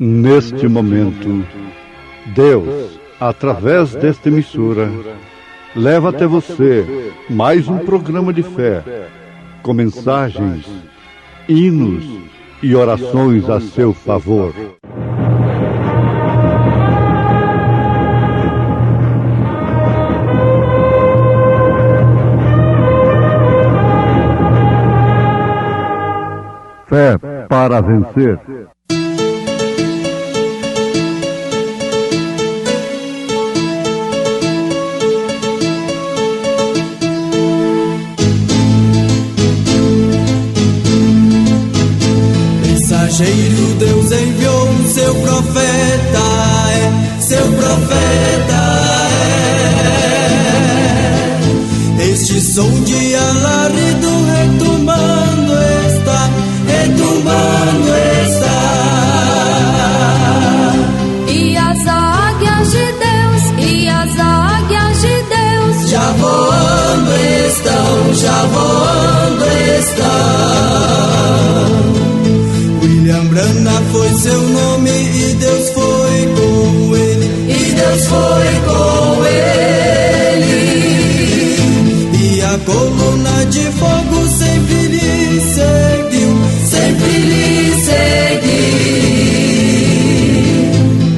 Neste momento, Deus, através desta emissora, leva até você mais um programa de fé, com mensagens, hinos e orações a seu favor. Fé para vencer. Mensageiro, Deus enviou seu profeta, seu profeta. Este som de alarido retumbando está, retumbando está. E as águias de Deus, e as águias de Deus, já voando estão, já voando estão. William Branham foi seu nome e Deus foi com ele, e Deus foi com ele. E a coluna de fogo sempre lhe seguiu, sempre lhe seguiu.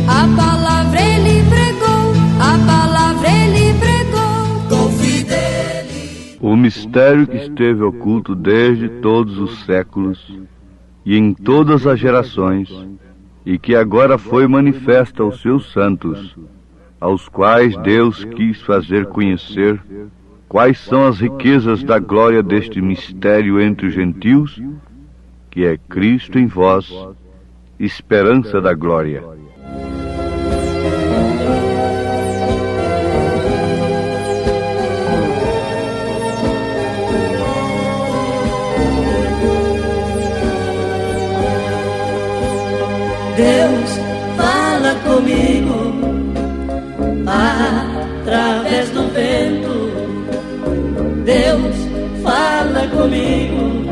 a palavra ele pregou, a palavra ele pregou, com fidelidade. O mistério que esteve oculto desde todos os séculos e em todas as gerações, e que agora foi manifesto aos seus santos, aos quais Deus quis fazer conhecer quais são as riquezas da glória deste mistério entre os gentios, que é Cristo em vós, esperança da glória. Deus fala comigo através do vento. Deus fala comigo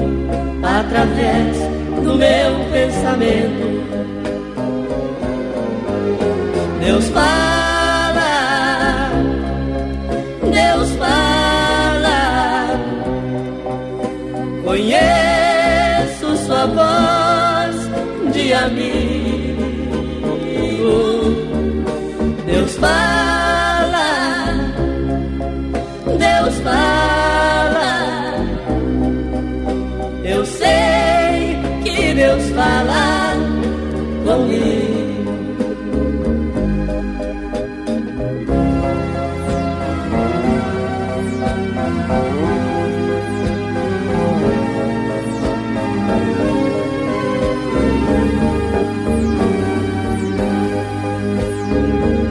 através do meu pensamento. Deus fala, Deus fala. Conheço sua voz de amigo. Deus fala, Deus fala. Eu sei que Deus fala comigo.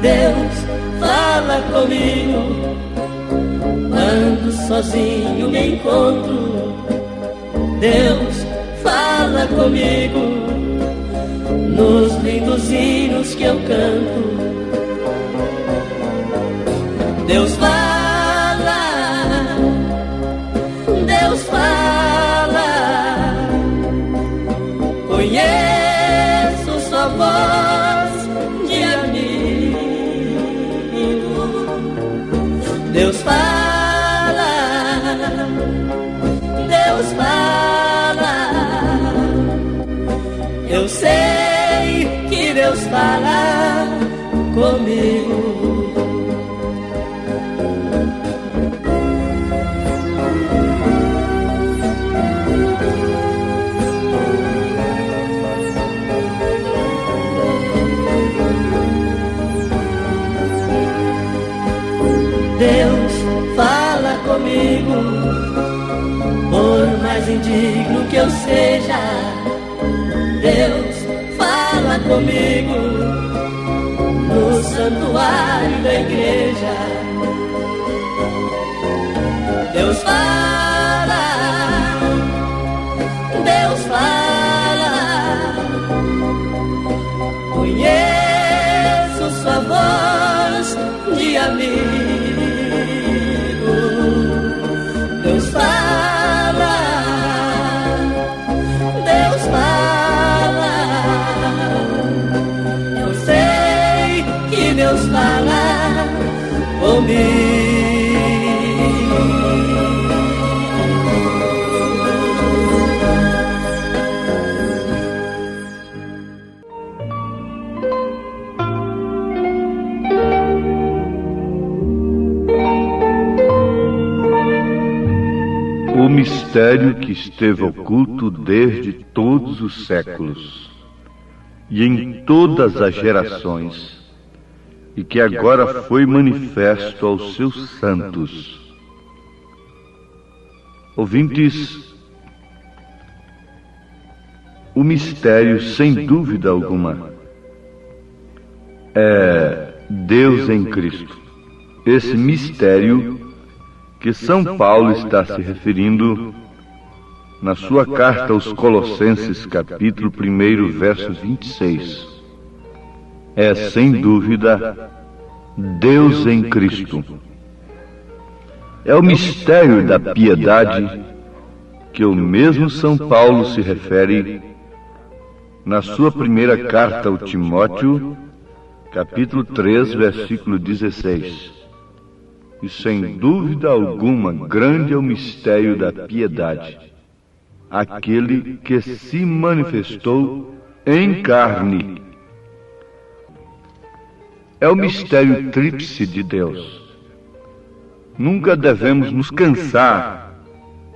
Deus fala comigo quando sozinho me encontro. Deus fala comigo nos lindos hinos que eu canto. Deus fala, Deus fala. Conheço sua voz de amigo. Deus fala, Deus fala. Eu sei que Deus fala comigo. Deus fala comigo, por mais indigno que eu seja. Deus fala comigo no santuário da igreja. Deus fala, Deus fala. Conheço sua voz de amigo. Deus fala, Deus fala. O mistério que esteve oculto desde todos os séculos e em todas as gerações, e que agora foi manifesto aos seus santos. Ouvintes, o mistério, sem dúvida alguma, é Deus em Cristo. Esse mistério que São Paulo está se referindo na sua carta aos Colossenses, capítulo 1, verso 26. É, sem dúvida, Deus em Cristo. É o mistério da piedade que o mesmo São Paulo se refere na sua primeira carta ao Timóteo, capítulo 3, versículo 16. E sem dúvida alguma, grande é o mistério da piedade, aquele que se manifestou em carne. É o mistério tríplice de Deus. Nunca devemos nos cansar,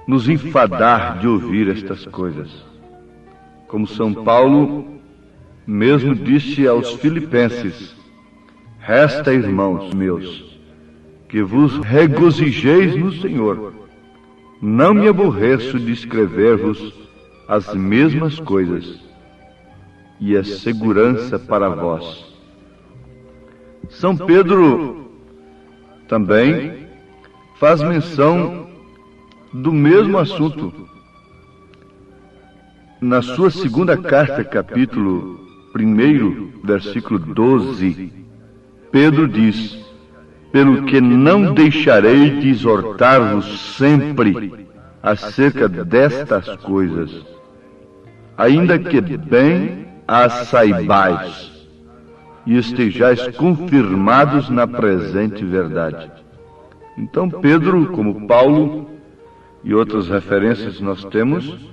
nos enfadar de ouvir estas coisas. Como São Paulo mesmo disse aos Filipenses: resta, irmãos meus, que vos regozijeis no Senhor. Não me aborreço de escrever-vos as mesmas coisas, e é segurança para vós. São Pedro também faz menção do mesmo assunto. Na sua segunda carta, capítulo 1, versículo 12, Pedro diz: pelo que não deixarei de exortar-vos sempre acerca destas coisas, ainda que bem as saibais e estejais confirmados na presente verdade. Então Pedro, como Paulo e outras referências nós temos,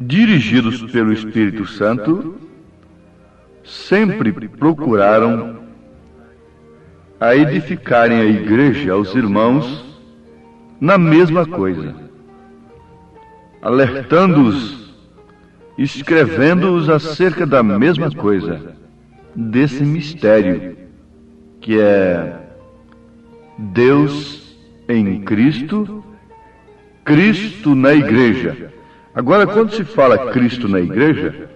dirigidos pelo Espírito Santo, sempre procuraram a edificarem a igreja, aos irmãos, na mesma coisa, alertando-os, escrevendo-os acerca da mesma coisa, desse mistério, que é Deus em Cristo, Cristo na igreja. Agora, quando se fala Cristo na igreja,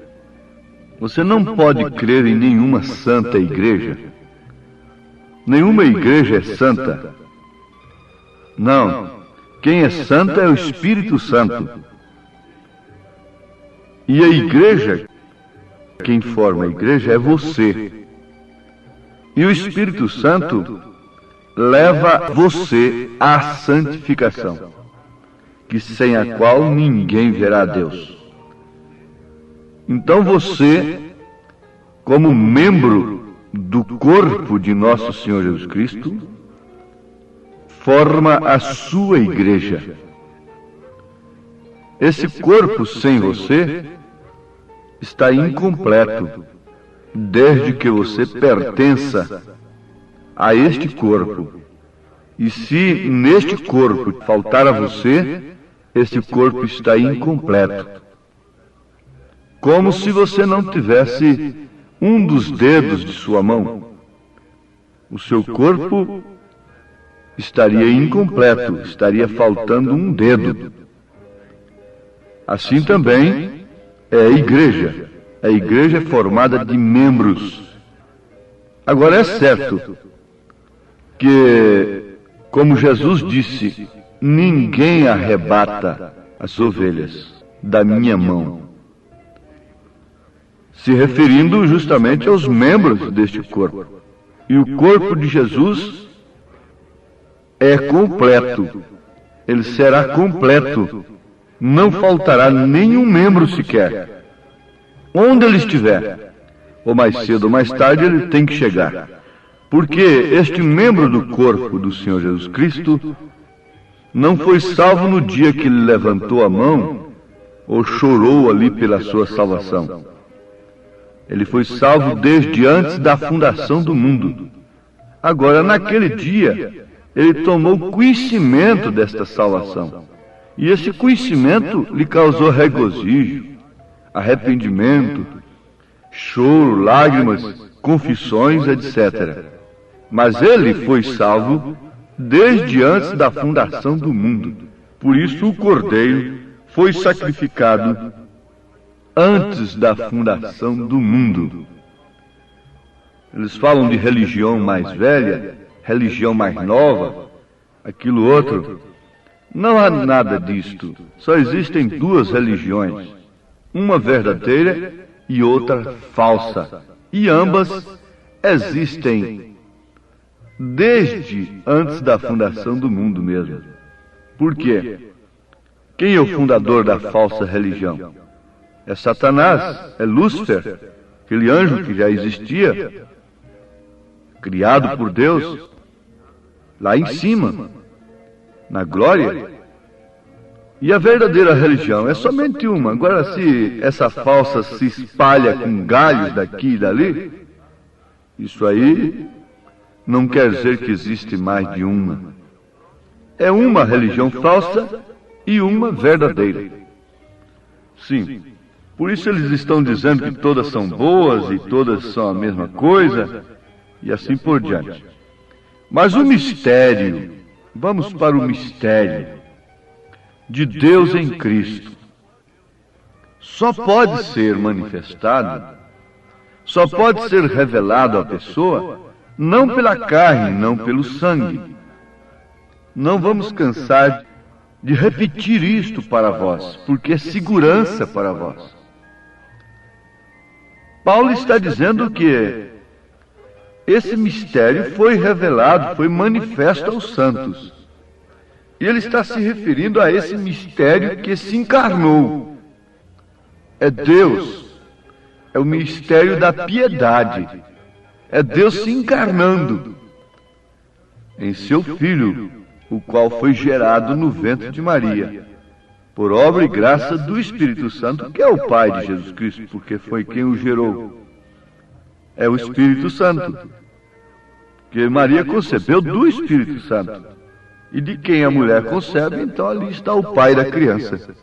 você não pode crer em nenhuma santa igreja. Nenhuma igreja é santa. Não. Quem é santa é o Espírito Santo. E a igreja, quem forma a igreja é você. E o Espírito Santo leva você à santificação, que sem a qual ninguém verá a Deus. Então você, como membro do corpo de nosso Senhor Jesus Cristo, forma a sua igreja. Esse corpo sem você está incompleto, desde que você pertença a este corpo. E se neste corpo faltar a você, este corpo está incompleto. Como se você não tivesse um dos dedos de sua mão. O seu corpo estaria incompleto, estaria faltando um dedo. Assim também é a igreja. A igreja é formada de membros. Agora é certo que, como Jesus disse, ninguém arrebata as ovelhas da minha mão, se referindo justamente aos membros deste corpo. E o corpo de Jesus é completo. Ele será completo. Não faltará nenhum membro sequer. Onde ele estiver, ou mais cedo ou mais tarde, ele tem que chegar. Porque este membro do corpo do Senhor Jesus Cristo não foi salvo no dia que ele levantou a mão ou chorou ali pela sua salvação. Ele foi salvo desde antes da fundação do mundo. Agora, naquele dia, ele tomou conhecimento desta salvação. E esse conhecimento lhe causou regozijo, arrependimento, choro, lágrimas, confissões, etc. Mas ele foi salvo desde antes da fundação do mundo. Por isso o Cordeiro foi sacrificado antes da fundação do mundo. Eles falam de religião mais velha, religião mais nova, aquilo outro. Não há nada disto. Só existem duas religiões, uma verdadeira e outra falsa. E ambas existem desde antes da fundação do mundo mesmo. Por quê? Quem é o fundador da falsa religião? É Satanás, é Lúcifer, aquele anjo que já existia, criado por Deus, lá em cima, na glória. E a verdadeira religião é somente uma. Agora, se essa falsa se espalha com galhos daqui e dali, isso aí não quer dizer que existe mais de uma. É uma religião falsa e uma verdadeira. Sim, por isso eles estão dizendo que todas são boas e todas são a mesma coisa, e assim por diante. Mas o mistério, vamos para o mistério de Deus em Cristo, só pode ser manifestado, só pode ser revelado à pessoa, não pela carne, não pelo sangue. Não vamos cansar de repetir isto para vós, porque é segurança para vós. Paulo está dizendo que esse mistério foi revelado, foi manifesto aos santos. E ele está se referindo a esse mistério que se encarnou. É Deus, é o mistério da piedade. É Deus se encarnando em seu Filho, o qual foi gerado no ventre de Maria, por obra e graça do Espírito Santo, que é o Pai de Jesus Cristo, porque foi quem o gerou. É o Espírito Santo, que Maria concebeu do Espírito Santo. E de quem a mulher concebe, então ali está o pai da criança.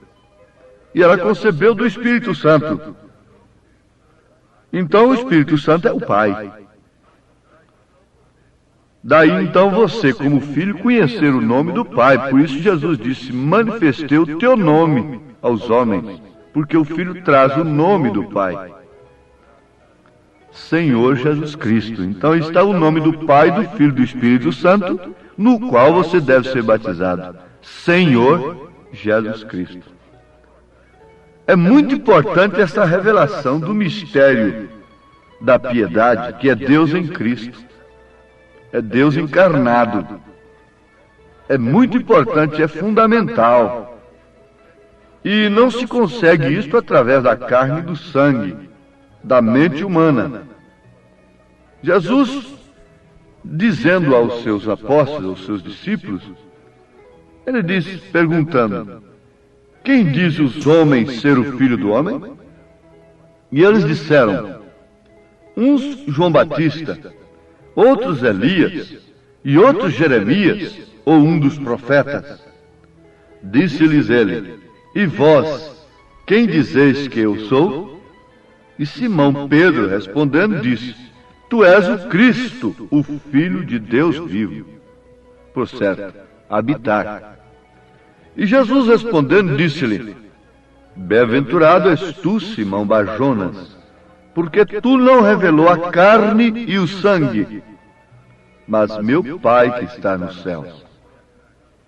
E ela concebeu do Espírito Santo. Então o Espírito Santo é o Pai. Daí então você, como filho, conhecer o nome do Pai. Por isso Jesus disse: manifestei o teu nome aos homens, porque o Filho traz o nome do Pai. Senhor Jesus Cristo. Então está o nome do Pai, do Filho e do Espírito Santo, no qual você deve ser batizado. Senhor Jesus Cristo. É muito importante essa revelação do mistério da piedade, que é Deus em Cristo. É Deus encarnado. É muito importante, é fundamental. E não se consegue isso através da carne e do sangue, da mente humana. Jesus, dizendo aos seus apóstolos, aos seus discípulos, ele disse, perguntando: quem diz os homens ser o Filho do Homem? E eles disseram: uns João Batista, outros Elias, e outros Jeremias, ou um dos profetas. Disse-lhes ele: e vós, quem dizeis que eu sou? E Simão Pedro, respondendo, disse: tu és o Cristo, o Filho de Deus vivo. Por certo, habitar. E Jesus respondendo, disse-lhe: bem-aventurado és tu, Simão Barjonas, porque tu não revelou a carne e o sangue, mas meu Pai que está nos céus.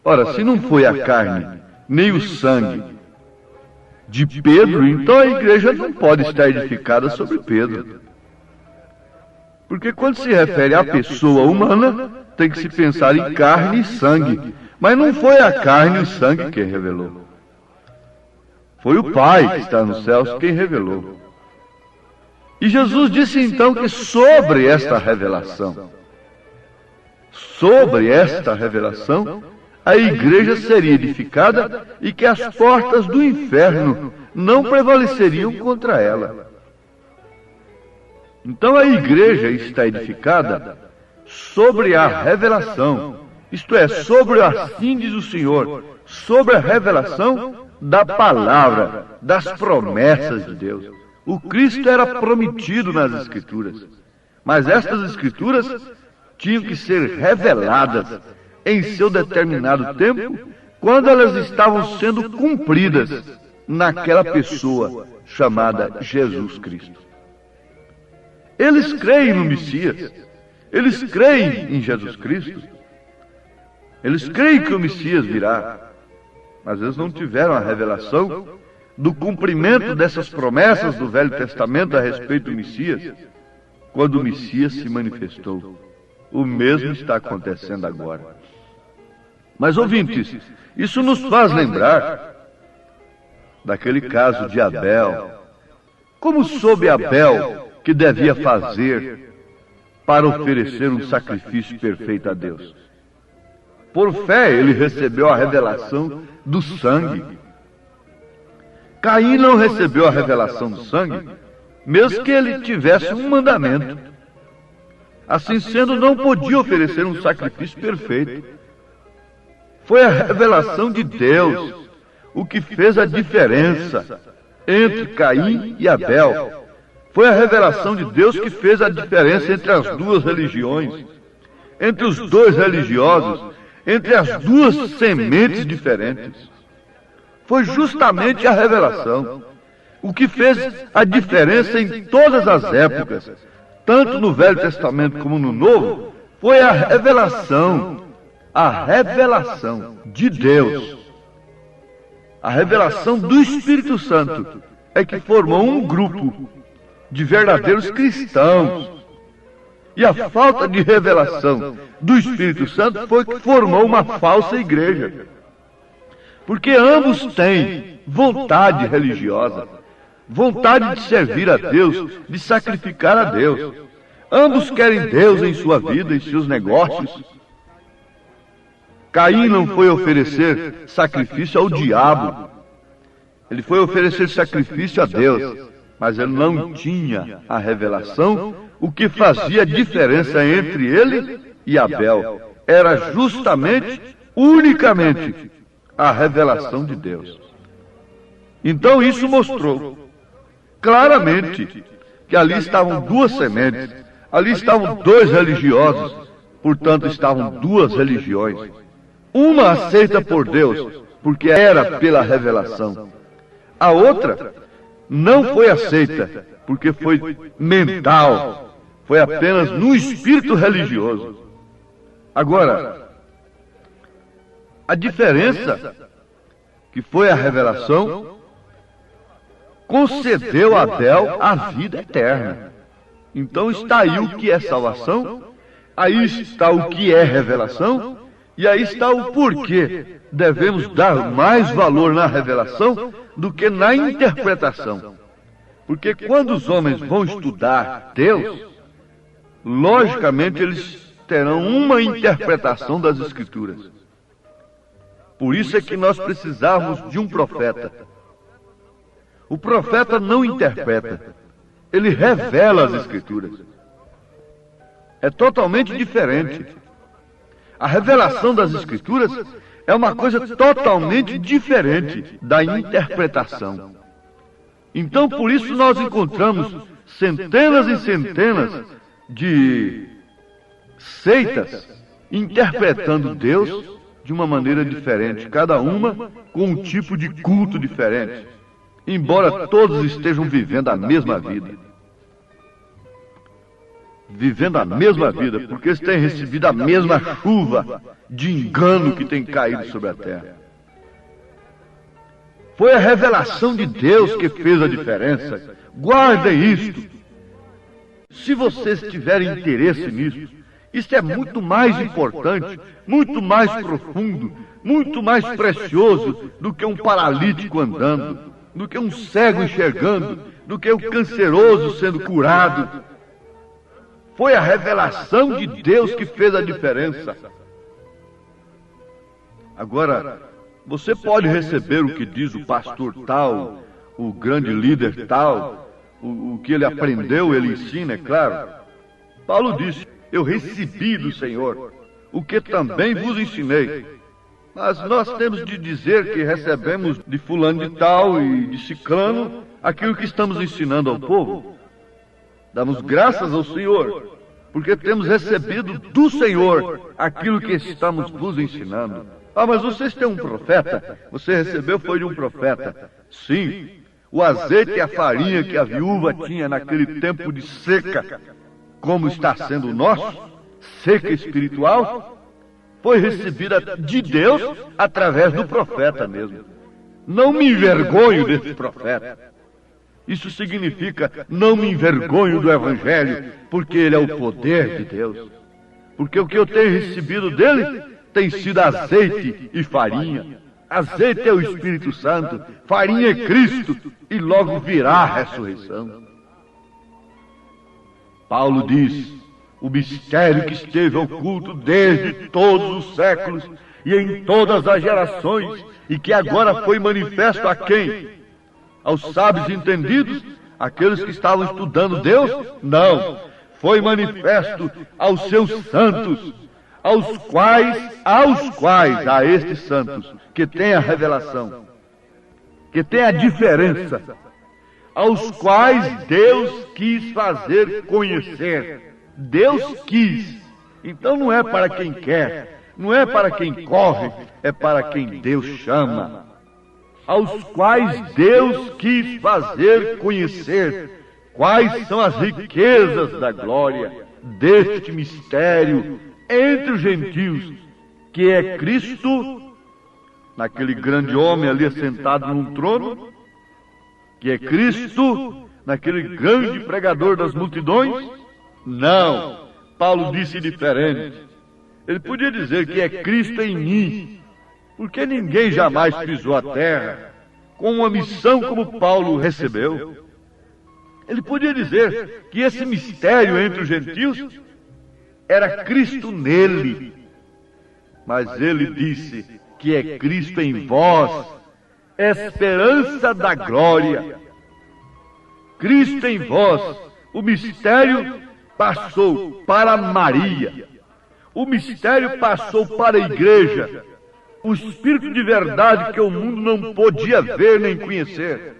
Ora, se não foi a carne, nem o sangue de Pedro, então a igreja não pode estar edificada sobre Pedro. Porque quando se refere à pessoa humana, tem que se pensar em carne e sangue. Mas não foi a carne e o sangue quem revelou. Foi o Pai que está nos céus quem revelou. E Jesus disse então que sobre esta revelação, sobre esta revelação, a igreja seria edificada e que as portas do inferno não prevaleceriam contra ela. Então a igreja está edificada sobre a revelação, isto é, sobre assim diz o Senhor, sobre a revelação da palavra, das promessas de Deus. O Cristo era prometido nas Escrituras, mas estas Escrituras tinham que ser reveladas em seu determinado tempo, quando elas estavam sendo cumpridas naquela pessoa chamada Jesus Cristo. Eles creem no Messias, eles creem em Jesus Cristo, eles creem que o Messias virá, mas eles não tiveram a revelação do cumprimento dessas promessas do Velho Testamento a respeito do Messias, quando o Messias se manifestou. O mesmo está acontecendo agora. Mas, ouvintes, isso nos faz lembrar daquele caso de Abel. Como soube Abel que devia fazer para oferecer um sacrifício perfeito a Deus? Por fé, ele recebeu a revelação do sangue. Caim não recebeu a revelação do sangue, mesmo que ele tivesse um mandamento. Assim sendo, não podia oferecer um sacrifício perfeito. Foi a revelação de Deus o que fez a diferença entre Caim e Abel. Foi a revelação de Deus que fez a diferença entre as duas religiões, entre os dois religiosos, entre as duas sementes diferentes. Foi justamente a revelação o que fez a diferença em todas as épocas, tanto no Velho Testamento como no Novo. Foi a revelação de Deus, a revelação do Espírito Santo é que formou um grupo de verdadeiros cristãos. E a falta de revelação do Espírito Santo foi que formou uma falsa igreja. Porque ambos têm vontade religiosa, vontade de servir a Deus, de sacrificar a Deus. Ambos querem Deus em sua vida, em seus negócios. Caim não foi oferecer sacrifício ao diabo. Ele foi oferecer sacrifício a Deus, mas ele não tinha a revelação. O que fazia diferença entre ele e Abel era justamente, unicamente, a revelação de Deus. Então isso mostrou claramente que ali estavam duas sementes, ali estavam dois religiosos, portanto estavam duas religiões. Uma aceita por Deus, porque era pela revelação. A outra não foi aceita, porque foi mental, foi apenas no espírito religioso. Agora, a diferença que foi a revelação concedeu a Abel a vida eterna. Então está aí o que é salvação, aí está o que é revelação, e aí está o porquê devemos dar mais valor na revelação do que na interpretação. Porque quando os homens vão estudar Deus, logicamente eles terão uma interpretação das Escrituras. Por isso é que nós precisamos de um profeta. O profeta não interpreta, ele revela as Escrituras. É totalmente diferente. A revelação das Escrituras é uma coisa totalmente diferente da interpretação. Então, por isso nós encontramos centenas e centenas de seitas interpretando Deus de uma maneira diferente, cada uma com um tipo de culto diferente, embora todos estejam vivendo a mesma vida. Vivendo a mesma vida, porque eles têm recebido a mesma chuva de engano que tem caído sobre a terra. Foi a revelação de Deus que fez a diferença. Guardem isto. Se vocês tiverem interesse nisso, isso é muito mais importante, muito mais profundo, muito mais precioso do que um paralítico andando, do que um cego enxergando, do que um canceroso sendo curado. Foi a revelação de Deus que fez a diferença. Agora, você pode receber o que diz o pastor tal, o grande líder tal, o que ele aprendeu, ele ensina, é claro. Paulo disse: eu recebi do Senhor o que também vos ensinei. Mas nós temos de dizer que recebemos de fulano de tal e de ciclano aquilo que estamos ensinando ao povo. Damos graças ao Senhor, porque temos recebido do Senhor aquilo que estamos vos ensinando. Ah, mas vocês têm um profeta? Você recebeu foi de um profeta. Sim, o azeite e a farinha que a viúva tinha naquele tempo de seca, como está sendo o nosso, seca espiritual, foi recebida de Deus através do profeta mesmo. Não me envergonho desse profeta. Isso significa, não me envergonho do Evangelho, porque ele é o poder de Deus. Porque o que eu tenho recebido dele tem sido azeite e farinha. Azeite é o Espírito Santo, farinha é Cristo, e logo virá a ressurreição. Paulo diz: o mistério que esteve oculto desde todos os séculos e em todas as gerações, e que agora foi manifesto a quem? Aos sábios entendidos? Aqueles que estavam estudando Deus? Não. Foi manifesto aos seus santos, aos quais, a estes santos, que têm a revelação, que têm a diferença, aos quais Deus quis fazer conhecer. Deus quis. Então não é para quem quer, não é para quem corre, é para quem Deus chama. Aos quais Deus quis fazer conhecer quais são as riquezas da glória deste mistério entre os gentios, que é Cristo, naquele grande homem ali sentado num trono, que é Cristo, naquele grande pregador das multidões. Não, Paulo disse diferente. Ele podia dizer que é Cristo em mim, porque ninguém jamais pisou a terra com uma missão como Paulo recebeu. Ele podia dizer que esse mistério entre os gentios era Cristo nele. Mas ele disse que é Cristo em vós, esperança da glória. Cristo em vós, o mistério passou para Maria. O mistério passou para a igreja. O Espírito de verdade que o mundo não podia ver nem conhecer,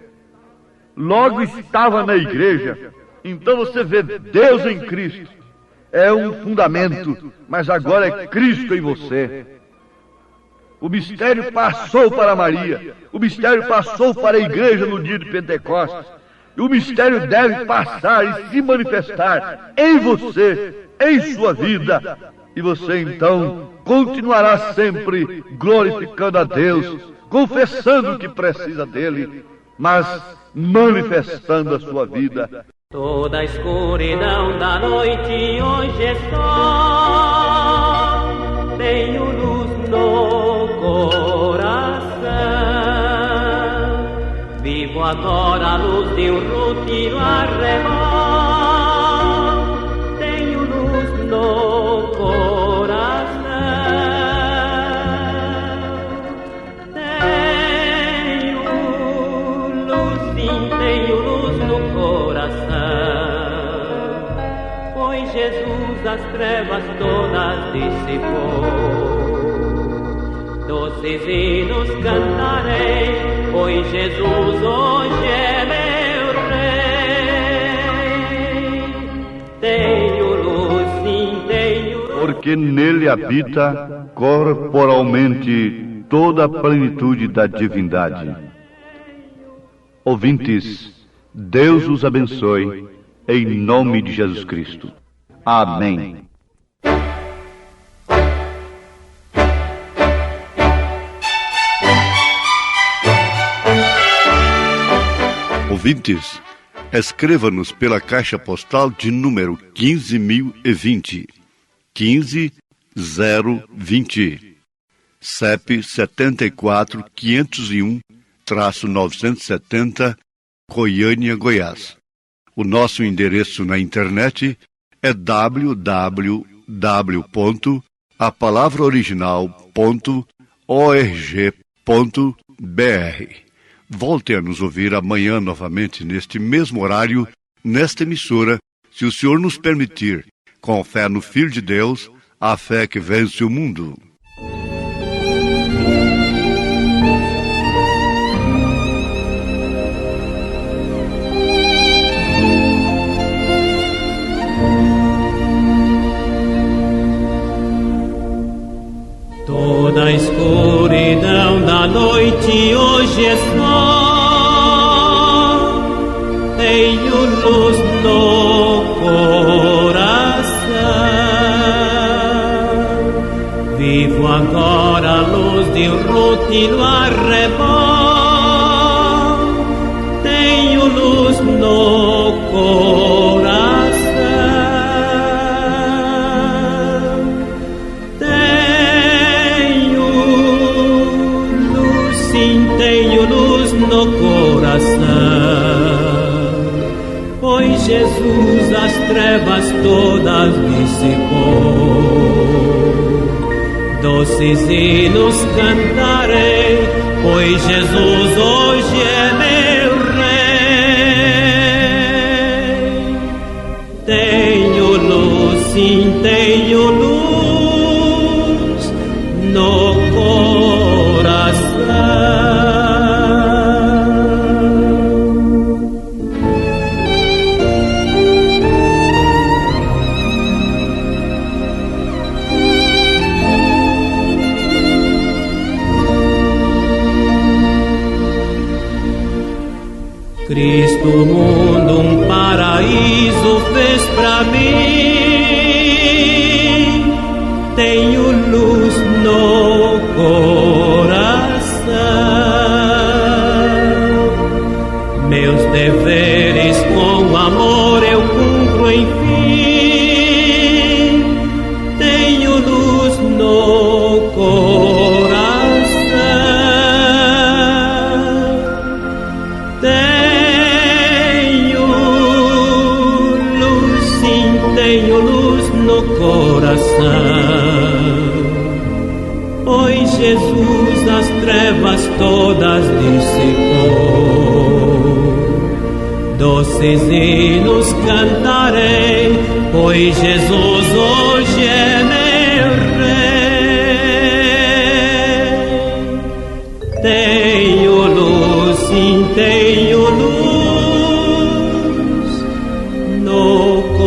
logo estava na igreja. Então você vê Deus em Cristo. É um fundamento, mas agora é Cristo em você. O mistério passou para Maria. O mistério passou para a igreja no dia de Pentecostes. E o mistério deve passar e se manifestar em você, em sua vida. E você então continuará sempre glorificando a Deus, confessando que precisa dele, mas manifestando a sua vida. Toda a escuridão da noite hoje é sol, tenho luz no coração, vivo agora a luz de um rútilo arrebol, tenho luz no coração, tenho luz, sim, tenho luz no coração. Jesus as trevas todas dissipou. Doces hinos cantarei, pois Jesus hoje é meu Rei. Tenho luz, sim, tenho luz. Porque nele habita corporalmente toda a plenitude da divindade. Ouvintes, Deus os abençoe, em nome de Jesus Cristo. Amém. Ouvintes, escreva-nos pela caixa postal de número 15.020, 15020, CEP 74501-970, Goiânia, Goiás. O nosso endereço na internet é www.apalavraoriginal.org.br. Volte a nos ouvir amanhã novamente, neste mesmo horário, nesta emissora, se o Senhor nos permitir, com fé no Filho de Deus, a fé que vence o mundo. Toda a escuridão da noite hoje é só, tenho luz no coração. Vivo agora a luz de rútilo arrebol, tenho luz no coração. Tenho luz no coração, pois Jesus as trevas todas dissipou. Doces hinos cantarei, pois Jesus hoje é meu Rei. Tenho luz, sim, tenho luz no coração. Cristo, o mundo, um paraíso fez pra mim. Tenho luz no coração. Meus deveres com amor eu cumpro enfim. Tenho luz no coração. Tenho luz no coração, pois Jesus as trevas todas dissipou. Doces hinos cantarei, pois Jesus hoje é meu Rei. Tenho luz, sim, tenho luz no coração.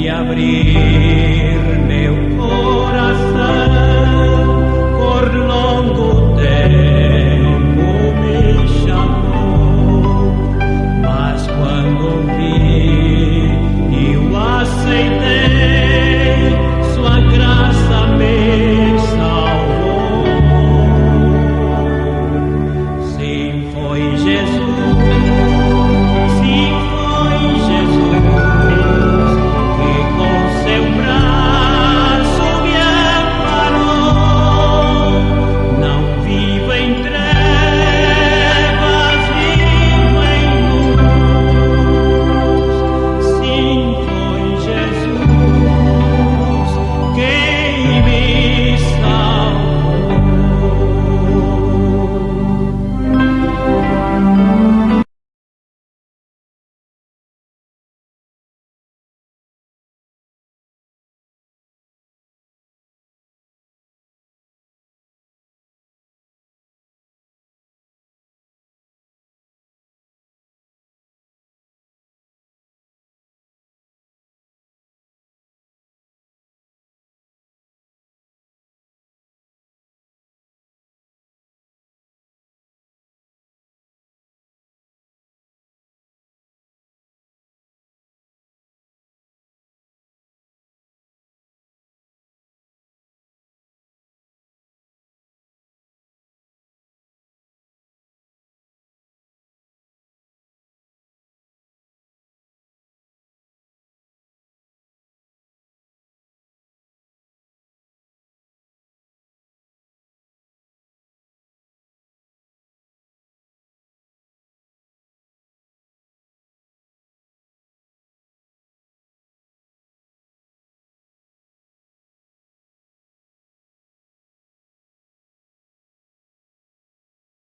Abrir